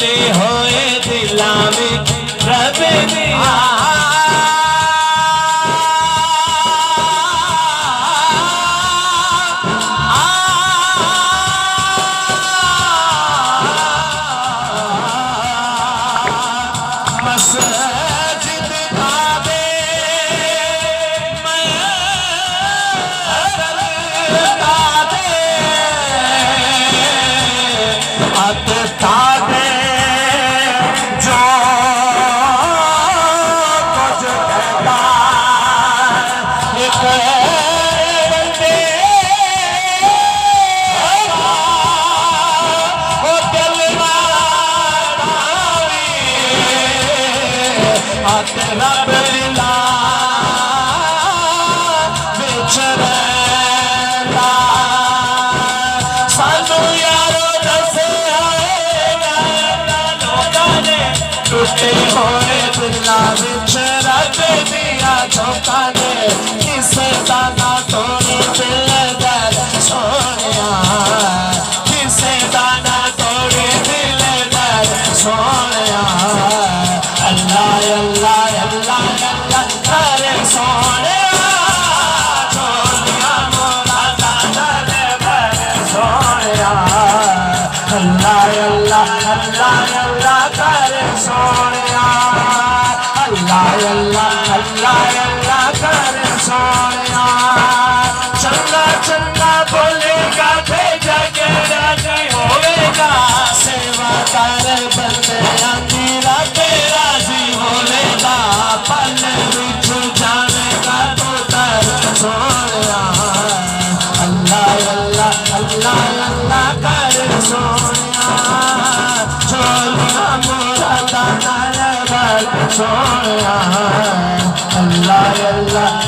टूटे होए दिलां विच रब दिया रब दिला विच रैंदा सानू यारो दस्सिया लोकां ने टूटे होए दिलां विच रब दिया धोखा ने किसे दा ना तोड़ी दिल दर सोनिया किसे दा ना तोड़ी दिल दर सोनिया अल्लाह अल्लाह अल्लाह अल्लाह करे सोनिया चोलिया मुरादा दे बरे सोनिया अल्लाह अल्लाह अल्लाह अल्लाह करे सोनिया अल्लाह अल्लाह अल्लाह अल्लाह करे सोनिया चंगा चंगा बोलेगा ते झगड़ा नहीं होवेगा सेवा कर बंदे अंदीरा तेरा बोलेगा पल विच जानेगा तो तर सोनिया अल्लाह अल्लाह अल्लाह अल्लाह कर सोनिया चोलिया मुरादा नाल बल सोनिया अल्लाह अल्लाह